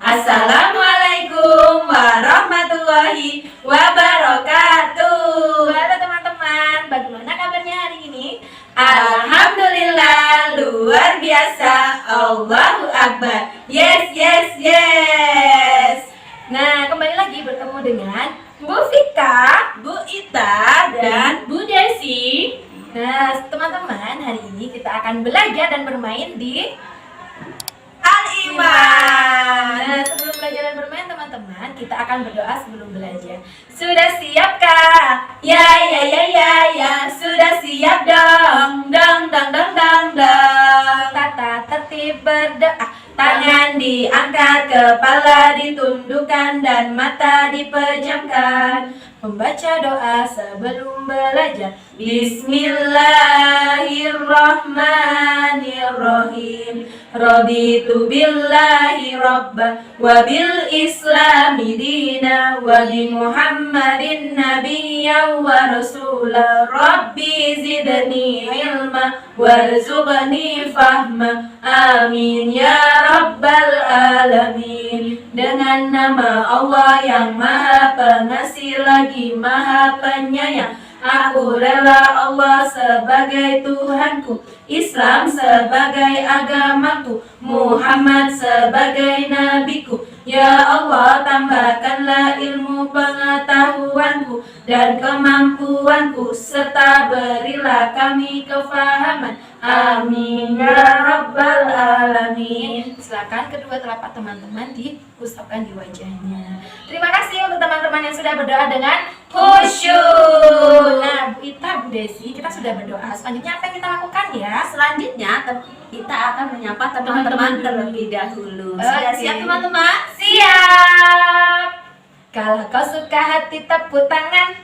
Assalamualaikum warahmatullahi wabarakatuh. Halo teman-teman, bagaimana kabarnya hari ini? Alhamdulillah, luar biasa. Allahu Akbar. Yes, yes, yes. Nah, kembali lagi bertemu dengan Bu Vika, Bu Ita, dan Bu Desi. Nah, teman-teman, hari ini kita akan belajar dan bermain di Al-Iman. Nah, sebelum belajar dan bermain teman-teman, kita akan berdoa sebelum belajar. Sudah siapkah? Ya, ya, ya, ya, ya. Sudah siap dong. Dong, dong, dong, dong, dong. Tata tertib berdoa. Tangan diangkat, kepala ditundukkan, dan mata dipejamkan. Membaca doa sebelum belajar. Bismillahirrahmanirrahim. Raditu billahi rabba wa bil islami dina wa bi Muhammadin nabiyya wa rasula. Rabbi zidni ilma warzuqni fahma. Amin ya rabbal alamin. Dengan nama Allah yang maha pengasih lagi maha penyayang, aku rela Allah sebagai Tuhanku, Islam sebagai agamaku, Muhammad sebagai nabiku. Ya Allah, tambahkanlah ilmu pengetahuanku dan kemampuanku, serta berilah kami kefahaman. Amin ya rabbal alamin. Silakan kedua telapak teman-teman diusapkan di wajahnya. Terima kasih untuk teman-teman yang sudah berdoa dengan khusyuk. Nah, Bu Ita, Bu Desi, kita sudah berdoa. Selanjutnya apa yang kita lakukan ya? Selanjutnya kita akan menyapa teman-teman terlebih dahulu. Sudah Oke. siap teman-teman? Siap. Kalau kau suka hati tepuk tangan.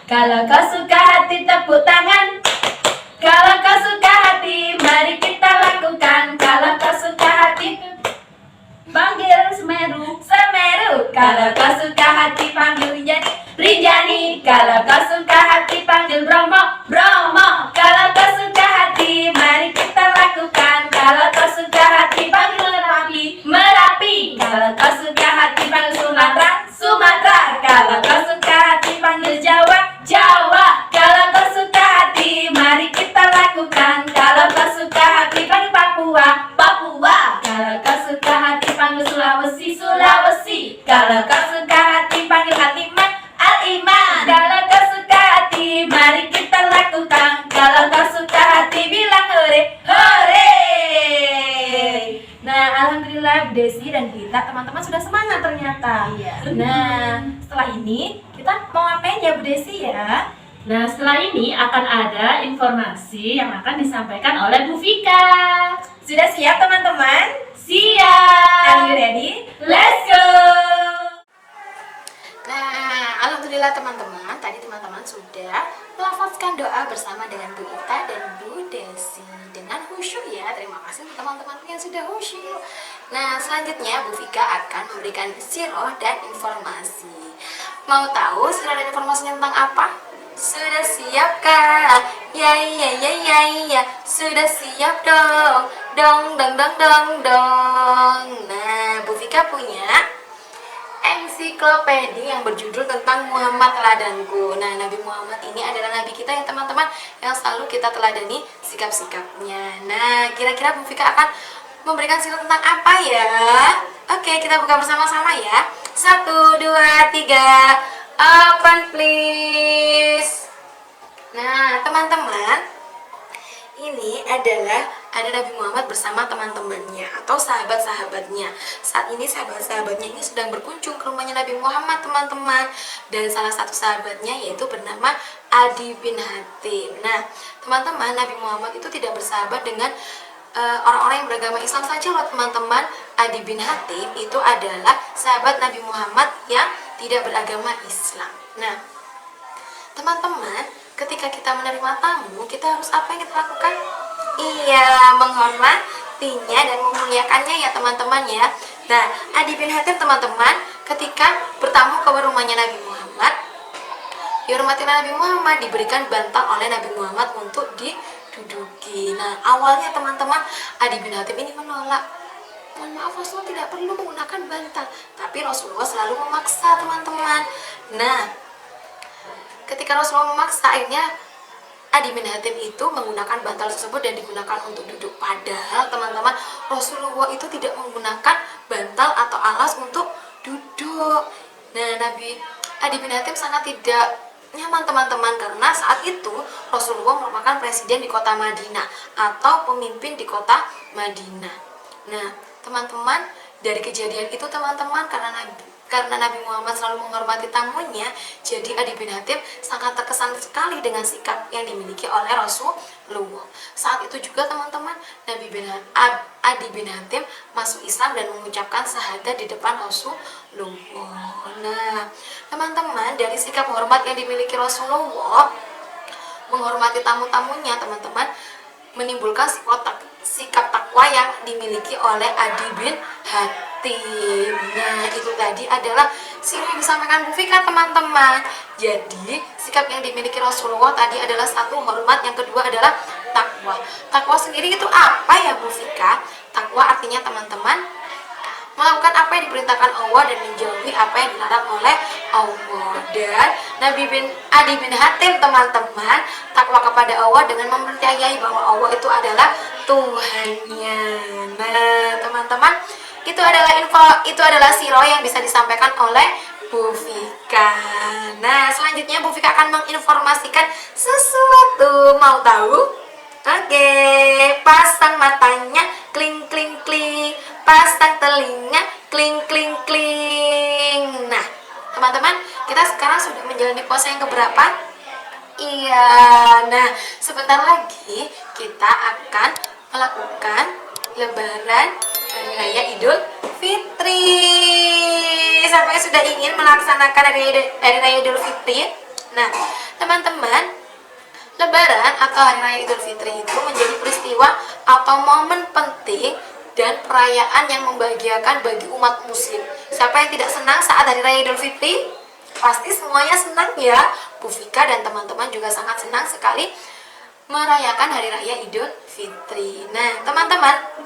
Kalau kau suka hati tepuk tangan. Kalau kau suka hati, mari kita lakukan. Kalau kau suka hati, Panggil Semeru. Semeru. Kalau kau suka hati, panggil Rinjani. Rinjani. Kalau kau suka hati, panggil Bromo. Bromo. Kalau kau suka hati, mari kita lakukan. Kalau kau suka hati, panggil Merapi. Merapi. Kalau kau suka hati, panggil Sumatera. Sumatera. Kalau kau suka hati, panggil Jawa. Jawa. Kalau kau suka hati, mari kita lakukan. Kalau kau suka hati, panggil Papua. Papua. Kalau kau suka hati, panggil Sulawesi. Sulawesi. Kalau kau suka hati, panggil Al-Iman. Al-Iman. Kalau kau suka hati, mari kita lakukan. Kalau kau suka hati, bilang hore. Hore. Nah, alhamdulillah Bu Desi dan kita teman-teman sudah semangat ternyata. Iya. Nah, setelah ini kita mau ngapain ya Bu Desi ya? Nah, setelah ini akan ada informasi yang akan disampaikan oleh Bu Vika. Sudah siap teman-teman? Siap. Are you ready? Let's go. Nah, alhamdulillah teman-teman, tadi teman-teman sudah melafazkan doa bersama dengan Bu Ita dan Bu Desi dengan khusyuk ya. Terima kasih untuk teman-teman yang sudah khusyuk. Nah, selanjutnya Bu Vika akan memberikan sirah dan informasi. Mau tahu sirah dan informasinya tentang apa? Sudah siapkah? Ya ya ya ya ya. Sudah siap dong. Dong dong dong dong dong. Nah, Bu Vika punya ensiklopedia yang berjudul tentang Muhammad teladanku. Nah, Nabi Muhammad ini adalah nabi kita yang teman-teman yang selalu kita teladani sikap-sikapnya. Nah, kira-kira Bu Vika akan memberikan sirah tentang apa ya? Oke, kita buka bersama-sama ya. 1, 2, 3. Open please. Nah, teman-teman, ini adalah ada Nabi Muhammad bersama teman-temannya atau sahabat-sahabatnya. Saat ini sahabat-sahabatnya ini sedang berkunjung ke rumahnya Nabi Muhammad, teman-teman. Dan salah satu sahabatnya yaitu bernama Adi bin Hatim. Nah, teman-teman, Nabi Muhammad itu tidak bersahabat dengan orang-orang yang beragama Islam saja loh, teman-teman. Adi bin Hatim itu adalah sahabat Nabi Muhammad yang tidak beragama Islam. Nah, teman-teman, ketika kita menerima tamu, kita harus apa yang kita lakukan? Iya, menghormatinya dan memuliakannya ya teman-teman ya. Nah, Adi bin Hatim teman-teman, ketika bertamu ke rumahnya Nabi Muhammad, dihormatilah Nabi Muhammad, diberikan bantal oleh Nabi Muhammad untuk diduduki. Nah, awalnya teman-teman, Adi bin Hatim ini menolak. mohon maaf, Rasulullah tidak perlu menggunakan bantal, tapi Rasulullah selalu memaksa, teman-teman. Nah, ketika Rasulullah memaksa, akhirnya Adi bin Hatim itu menggunakan bantal tersebut dan digunakan untuk duduk. Padahal teman-teman, Rasulullah itu tidak menggunakan bantal atau alas untuk duduk. Nah, Nabi Adi bin Hatim sangat tidak nyaman, teman-teman, karena saat itu Rasulullah merupakan presiden di kota Madinah atau pemimpin di kota Madinah. Nah, teman-teman, dari kejadian itu, teman-teman, karena Nabi Muhammad selalu menghormati tamunya, jadi Adi bin Hatim sangat terkesan sekali dengan sikap yang dimiliki oleh Rasulullah. Saat itu juga, teman-teman, Adi bin Hatim masuk Islam dan mengucapkan syahadat di depan Rasulullah. Nah, teman-teman, dari sikap hormat yang dimiliki Rasulullah menghormati tamu-tamunya, teman-teman, menimbulkan sikap takwa yang dimiliki oleh Adi bin Hatim. Nah, itu tadi adalah sirah yang disampaikan Bu Fika, teman-teman. Jadi, sikap yang dimiliki Rasulullah tadi adalah satu, hormat, yang kedua adalah takwa. Takwa sendiri itu apa ya, Bu Fika? Takwa artinya, teman-teman, melakukan apa yang diperintahkan Allah dan menjauhi apa yang dilarang oleh Allah. Dan Adi bin Hatim, teman-teman, takwa kepada Allah dengan mempercayai bahwa Allah itu adalah Tuhannya. Nah, teman-teman, itu adalah sirah yang bisa disampaikan oleh Bu Fika. Nah, selanjutnya Bu Fika akan menginformasikan sesuatu. Mau tahu? Oke, pasang matanya, kling kling kling. Pasang telinga, kling kling kling. Nah, teman-teman, kita sekarang sudah menjalani puasa yang keberapa? Iya. Nah, sebentar lagi kita akan melakukan Lebaran Hari Raya Idul Fitri. Siapa yang sudah ingin melaksanakan Hari Raya Idul Fitri? Nah, teman-teman, Lebaran atau Hari Raya Idul Fitri itu menjadi peristiwa atau momen penting dan perayaan yang membahagiakan bagi umat muslim. Siapa yang tidak senang saat Hari Raya Idul Fitri? Pasti semuanya senang ya. Bu Fika dan teman-teman juga sangat senang sekali merayakan Hari Raya Idul Fitri. Nah, teman-teman,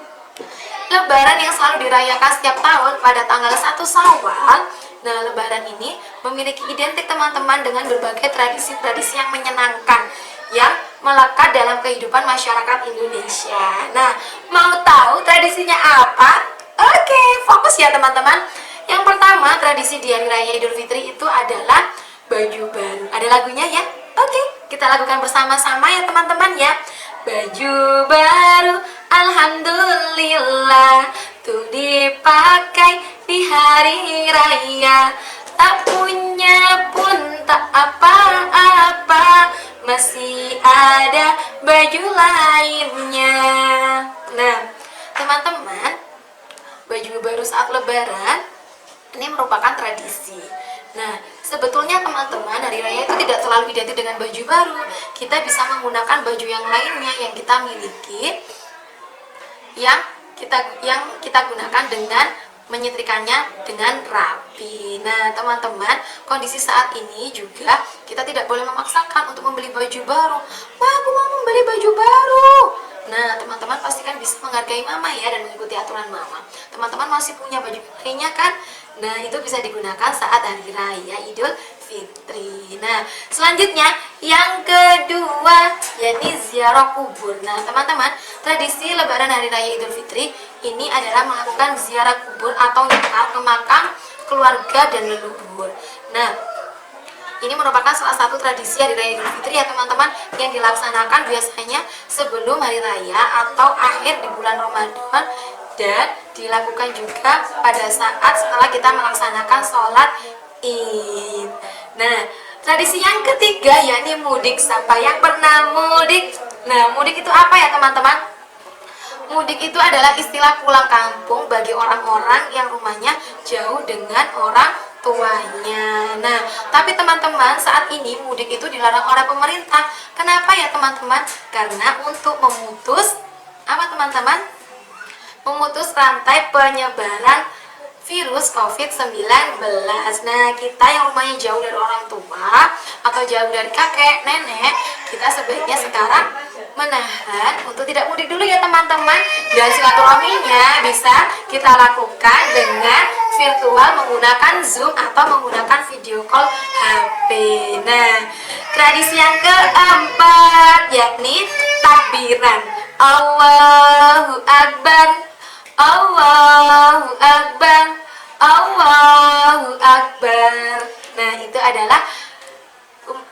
Lebaran yang selalu dirayakan setiap tahun pada tanggal 1 Syawal. Nah, Lebaran ini memiliki identik, teman-teman, dengan berbagai tradisi-tradisi yang menyenangkan yang melekat dalam kehidupan masyarakat Indonesia. Nah, mau tahu tradisinya apa? Oke, fokus ya, teman-teman. Yang pertama, tradisi di Hari Raya Idul Fitri itu adalah baju baru. Ada lagunya ya? Oke, kita lakukan bersama-sama ya, teman-teman ya. Baju baru, alhamdulillah, tuh dipakai di hari raya. Tak punya pun tak apa-apa, masih ada baju lainnya. Nah, teman-teman, baju baru saat Lebaran ini merupakan tradisi. Nah, sebetulnya, teman-teman, Hari Raya itu tidak selalu identik dengan baju baru. Kita bisa menggunakan baju yang lainnya yang kita miliki, yang kita gunakan dengan menyetrikannya dengan rapi. Nah, teman-teman, kondisi saat ini juga kita tidak boleh memaksakan untuk membeli baju baru. Wah, aku mau membeli baju baru. Nah, teman-teman pastikan bisa menghargai mama ya dan mengikuti aturan mama. Teman-teman masih punya baju lainnya kan? Nah, itu bisa digunakan saat Hari Raya Idul Fitri. Nah, selanjutnya yang kedua yakni ziarah kubur. Nah, teman-teman, tradisi Lebaran Hari Raya Idul Fitri ini adalah melakukan ziarah kubur atau nyekar ke makam keluarga dan leluhur. Nah, ini merupakan salah satu tradisi Hari Raya Idul Fitri ya, teman-teman, yang dilaksanakan biasanya sebelum Hari Raya atau akhir di bulan Ramadan, dan dilakukan juga pada saat setelah kita melaksanakan sholat Id. Nah, tradisi yang ketiga yakni mudik. Siapa yang pernah mudik? Nah, mudik itu apa ya, teman-teman? Mudik itu adalah istilah pulang kampung bagi orang-orang yang rumahnya jauh dengan orang tuanya. Nah, tapi teman-teman, saat ini mudik itu dilarang oleh pemerintah. Kenapa ya, teman-teman? Karena untuk memutus apa, teman-teman? Memutus rantai penyebaran virus COVID-19. Nah, kita yang rumahnya jauh dari orang tua atau jauh dari kakek, nenek, kita sebaiknya sekarang menahan untuk tidak mudik dulu ya teman-teman. Dan silaturahminya bisa kita lakukan dengan virtual menggunakan Zoom atau menggunakan video call HP. Nah, tradisi yang keempat yakni takbiran. Allahu Akbar, Allahu Akbar, Allahu Akbar. Nah, itu adalah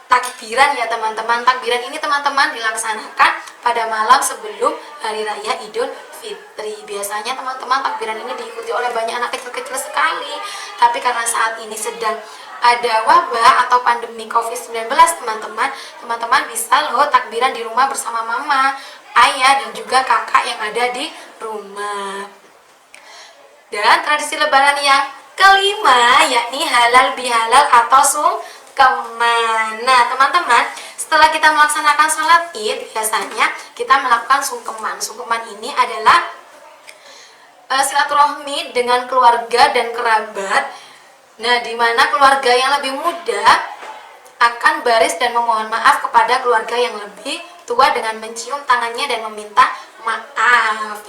takbiran ya teman-teman. Takbiran ini teman-teman dilaksanakan pada malam sebelum Hari Raya Idul Fitri. Biasanya teman-teman takbiran ini diikuti oleh banyak anak kecil-kecil sekali. Tapi karena saat ini sedang ada wabah atau pandemi COVID-19 teman-teman bisa loh takbiran di rumah bersama mama, ayah, dan juga kakak yang ada di rumah. Dan tradisi lebaran yang kelima yakni halal bihalal atau sungkeman. Nah teman-teman, setelah kita melaksanakan sholat id, biasanya kita melakukan sungkeman. Sungkeman ini adalah silaturahmi dengan keluarga dan kerabat. Nah, di mana keluarga yang lebih muda akan baris dan memohon maaf kepada keluarga yang lebih tua dengan mencium tangannya dan meminta maaf.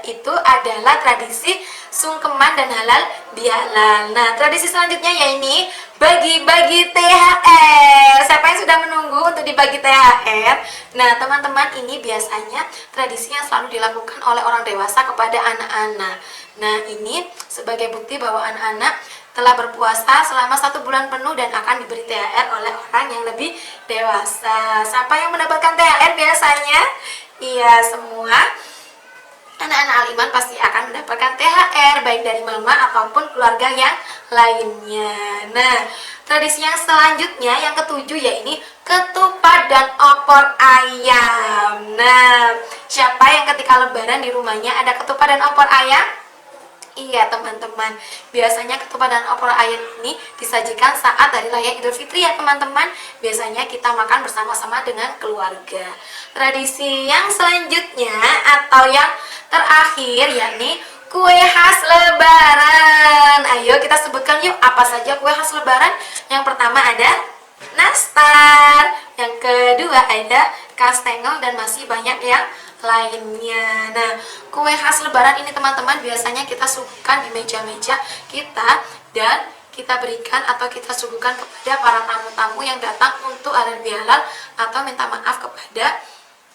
Itu adalah tradisi sungkeman dan halal bihalal. Nah, tradisi selanjutnya yaitu bagi-bagi THR. Siapa yang sudah menunggu untuk dibagi THR? Nah, teman-teman, ini biasanya tradisi yang selalu dilakukan oleh orang dewasa kepada anak-anak. Nah, ini sebagai bukti bahwa anak-anak telah berpuasa selama 1 bulan penuh dan akan diberi THR oleh orang yang lebih dewasa. Siapa yang mendapatkan THR biasanya? Iya, semua anak-anak Aliman pasti akan mendapatkan THR baik dari mama ataupun keluarga yang lainnya. Nah, tradisi yang selanjutnya yang ketujuh yaitu ketupat dan opor ayam. Nah, siapa yang ketika lebaran di rumahnya ada ketupat dan opor ayam? Iya teman-teman, biasanya ketupat dan opor ayam ini disajikan saat Hari Raya Idul Fitri ya teman-teman. Biasanya kita makan bersama-sama dengan keluarga. Tradisi yang selanjutnya atau yang terakhir yakni kue khas lebaran. Ayo kita sebutkan yuk apa saja kue khas lebaran. Yang pertama ada nastar, yang kedua ada kastengel, dan masih banyak yang lainnya. Nah, kue khas lebaran ini teman-teman biasanya kita suguhkan di meja-meja kita dan kita berikan atau kita suguhkan kepada para tamu-tamu yang datang untuk halal bihalal atau minta maaf kepada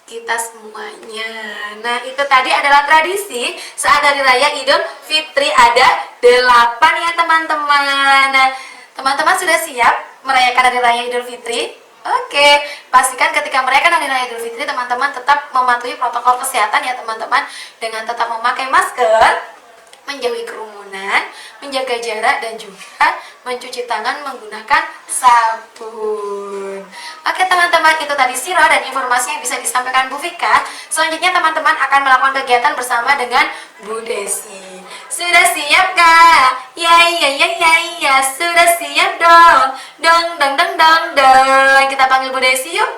kita semuanya. Nah, itu tadi adalah tradisi saat Hari Raya Idul Fitri ada 8 ya teman-teman. Nah, teman-teman sudah siap merayakan Hari Raya Idul Fitri? Oke, pastikan ketika merayakan Hari Raya Idul Fitri teman-teman tetap mematuhi protokol kesehatan ya teman-teman, dengan tetap memakai masker, menjauhi kerumunan, menjaga jarak, dan juga mencuci tangan menggunakan sabun. Oke teman-teman, itu tadi siro dan informasi yang bisa disampaikan Bu Vika. Selanjutnya teman-teman akan melakukan kegiatan bersama dengan Bu Desi. Sudah siap kak? Ya, sudah siap dong. Dong. Kita panggil Bu Desi yuk.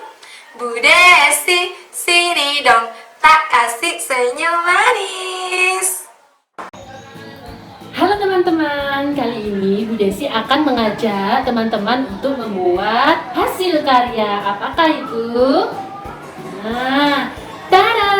Bu Desi, sini dong, tak kasih senyum manis. Halo teman-teman, kali ini Bu Desi akan mengajak teman-teman untuk membuat hasil karya. Apakah itu? Nah, tada!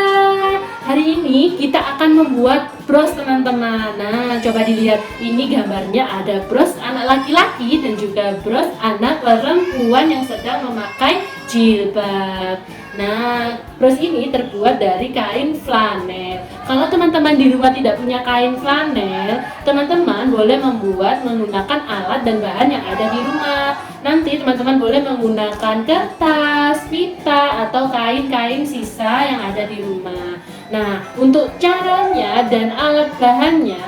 Hari ini kita akan membuat bros teman-teman. Nah, coba dilihat, ini gambarnya ada bros anak laki-laki dan juga bros anak perempuan yang sedang memakai jilbab. Nah, bros ini terbuat dari kain flanel. Kalau teman-teman di rumah tidak punya kain flanel, teman-teman boleh membuat menggunakan alat dan bahan yang ada di rumah. Nanti teman-teman boleh menggunakan kertas, pita, atau kain-kain sisa yang ada di rumah. Nah, untuk caranya dan alat bahannya,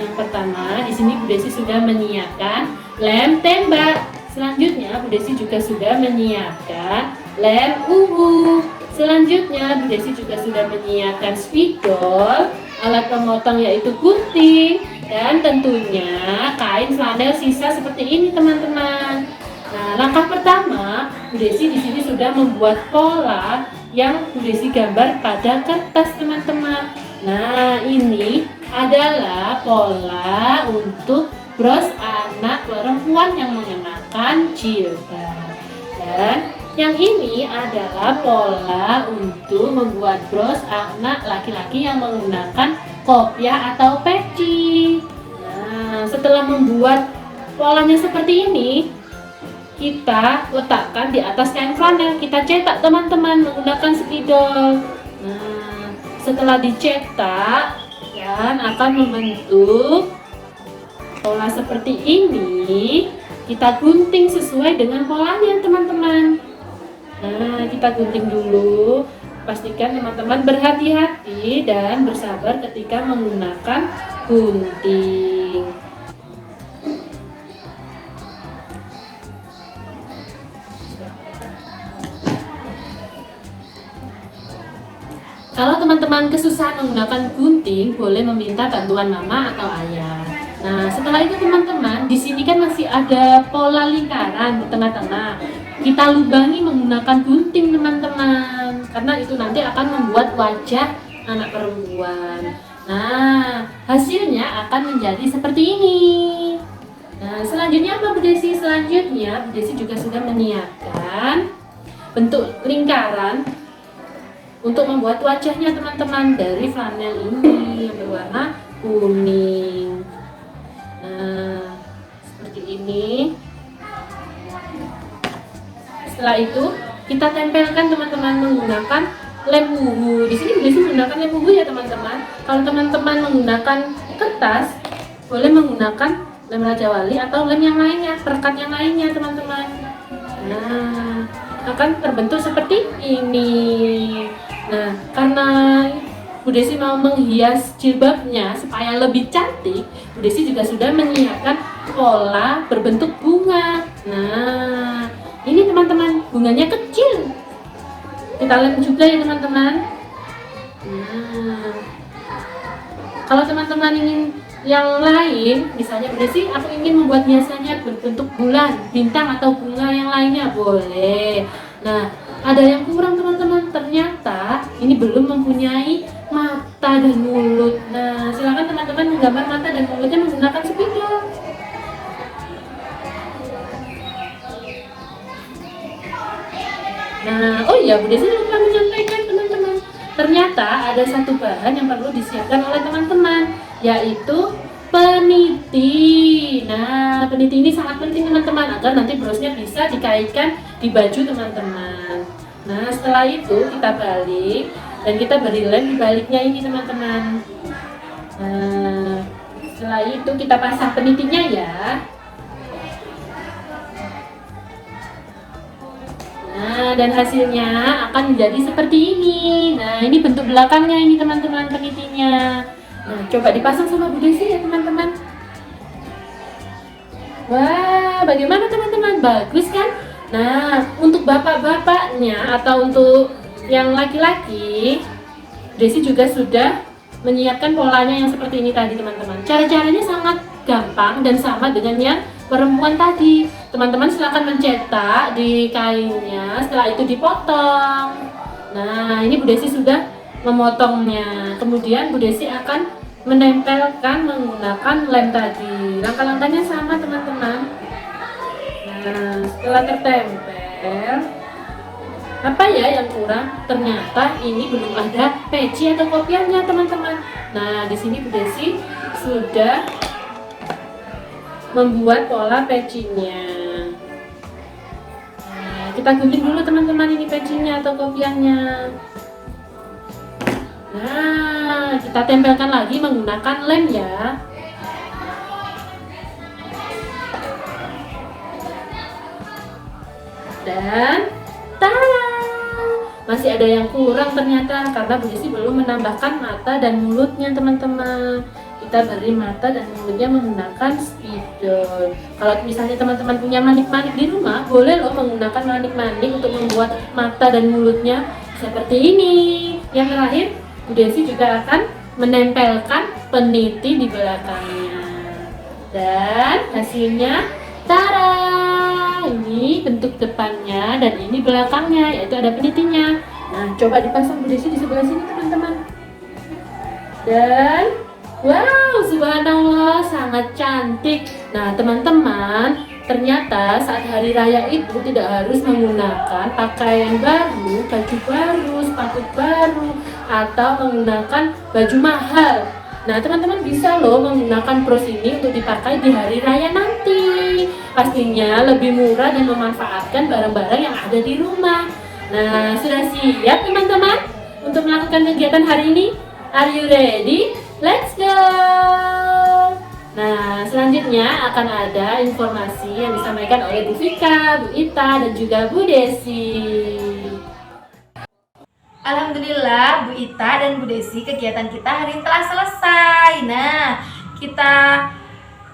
yang pertama di sini Bu Desi sudah menyiapkan lem tembak. Selanjutnya Bu Desi juga sudah menyiapkan lem uhu. Selanjutnya Bu Desi juga sudah menyiapkan spidol, alat pemotong yaitu gunting, dan tentunya kain flanel sisa seperti ini teman-teman. Nah, langkah pertama Bu Desi di sini sudah membuat pola yang Bu Desi gambar pada kertas teman-teman. Nah, ini adalah pola untuk bros anak perempuan yang mengenakan jilbab. Dan Yang ini adalah pola untuk membuat bros anak laki-laki yang menggunakan kopiah atau peci. Nah, setelah membuat polanya seperti ini, kita letakkan di atas kain flanel. Kita cetak teman-teman menggunakan spidol. Nah, setelah dicetak, dan akan membentuk pola seperti ini. Kita gunting sesuai dengan polanya teman-teman. Nah, kita gunting dulu. Pastikan teman-teman berhati-hati dan bersabar ketika menggunakan gunting. Kalau teman-teman kesusahan menggunakan gunting, boleh meminta bantuan mama atau ayah. Nah, setelah itu teman-teman, di sini kan masih ada pola lingkaran di tengah-tengah. Kita lubangi menggunakan gunting teman-teman, karena itu nanti akan membuat wajah anak perempuan. Nah, hasilnya akan menjadi seperti ini. Nah, selanjutnya apa Bu Desi? Selanjutnya Bu Desi juga sudah menyiapkan bentuk lingkaran untuk membuat wajahnya teman-teman dari flanel ini yang berwarna kuning. Nah, seperti ini. Setelah itu kita tempelkan teman-teman menggunakan lem bubu. Di sini bisa menggunakan lem bubu ya teman-teman. Kalau teman-teman menggunakan kertas, boleh menggunakan lem Raja Wali atau lem yang lainnya, perekat yang lainnya teman-teman. Nah, akan terbentuk seperti ini. Nah, karena Bu Desi mau menghias jilbabnya supaya lebih cantik, Bu Desi juga sudah menyiapkan pola berbentuk bunga. Nah, ini teman-teman, bunganya kecil. Kita lem juga ya teman-teman. Nah, kalau teman-teman ingin yang lain, misalnya Bu Desi, aku ingin membuat hiasannya berbentuk bulan, bintang atau bunga yang lainnya, boleh. Nah, ada yang kurang teman-teman, ternyata ini belum mempunyai mata dan mulut. Nah, silakan teman-teman menggambar mata dan mulutnya menggunakan spidol. Nah, oh iya, Bu Desi lupa menyampaikan teman-teman. Ternyata ada satu bahan yang perlu disiapkan oleh teman-teman, yaitu peniti. Nah, peniti ini sangat penting teman-teman agar nanti brosnya bisa dikaitkan di baju teman-teman. Nah, setelah itu kita balik dan kita beri lem di baliknya ini teman-teman. Nah, setelah itu kita pasang penitinya ya. Nah, dan hasilnya akan menjadi seperti ini. Nah, ini bentuk belakangnya ini teman-teman penitinya. Nah, coba dipasang sama Bu Desi ya teman-teman. Wah, bagaimana teman-teman? Bagus kan? Nah, untuk bapak-bapaknya atau untuk yang laki-laki, Bu Desi juga sudah menyiapkan polanya yang seperti ini tadi teman-teman. Cara-caranya sangat gampang dan sama dengan yang perempuan tadi. Teman-teman silakan mencetak di kainnya, setelah itu dipotong. Nah, ini Bu Desi sudah memotongnya. Kemudian Bu Desi akan menempelkan menggunakan lem tadi. Langkah-langkahnya sama teman-teman. Nah, setelah tertempel, apa ya yang kurang? Ternyata ini belum ada peci atau kopiahnya teman-teman. Nah, di sini Bu Desi sudah membuat pola pecinya. Nah, kita gunting dulu teman-teman ini pecinya atau kopiahnya. Nah, kita tempelkan lagi menggunakan lem ya. Dan tada! Masih ada yang kurang ternyata karena Bu Desi belum menambahkan mata dan mulutnya teman-teman. Kita beri mata dan mulutnya menggunakan spidol. Kalau misalnya teman-teman punya manik-manik di rumah, boleh loh menggunakan manik-manik untuk membuat mata dan mulutnya seperti ini. Yang terakhir, Bu Desi juga akan menempelkan peniti di belakangnya. Dan hasilnya, tada! Ini bentuk depannya dan ini belakangnya, yaitu ada penitinya. Nah, coba dipasang Bu Desi di sebelah sini teman-teman. Dan wow, subhanallah, sangat cantik. Nah, teman-teman, Ternyata saat hari raya itu tidak harus menggunakan pakaian baru, baju baru, sepatu baru, atau menggunakan baju mahal. Nah, teman-teman bisa loh menggunakan bros ini untuk dipakai di hari raya nanti. Pastinya lebih murah dan memanfaatkan barang-barang yang ada di rumah. Nah, sudah siap teman-teman untuk melakukan kegiatan hari ini? Are you ready? Let's go! Nah, selanjutnya akan ada informasi yang disampaikan oleh Bu Vika, Bu Ita, dan juga Bu Desi. Alhamdulillah Bu Ita dan Bu Desi, kegiatan kita hari ini telah selesai. Nah, kita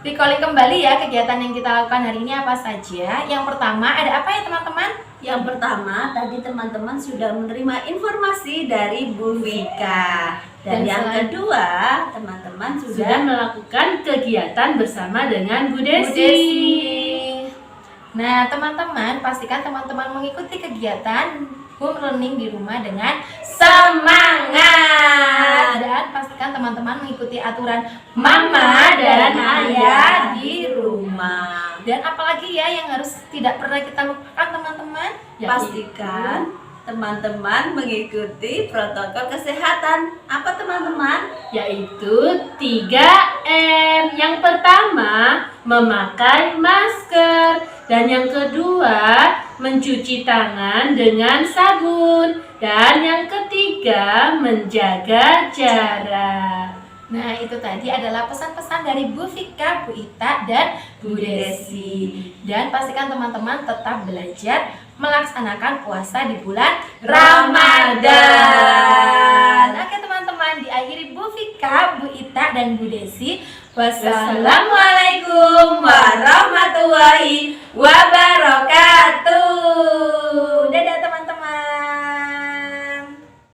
recalling kembali ya kegiatan yang kita lakukan hari ini apa saja. Yang pertama ada apa ya teman-teman? Yang pertama, tadi teman-teman sudah menerima informasi dari Bu Vika. Dan yang kedua, teman-teman Sudah melakukan kegiatan bersama dengan Bu Bu Desi. Desi. Nah, teman-teman, pastikan teman-teman mengikuti kegiatan home learning di rumah dengan semangat. Dan pastikan teman-teman mengikuti aturan mama dan ayah di rumah. Dan apalagi ya yang harus tidak pernah kita lupakan teman-teman? pastikan teman-teman mengikuti protokol kesehatan. Apa teman-teman? Yaitu 3M. Yang pertama, memakai masker. Dan yang kedua, mencuci tangan dengan sabun. Dan yang ketiga, menjaga jarak. Nah, itu tadi adalah pesan-pesan dari Bu Vika, Bu Ita, dan Bu Desi. Dan pastikan teman-teman tetap belajar melaksanakan puasa di bulan Ramadan. Oke teman-teman, diakhiri Bu Vika, Bu Ita, dan Bu Desi. Wassalamualaikum warahmatullahi wabarakatuh.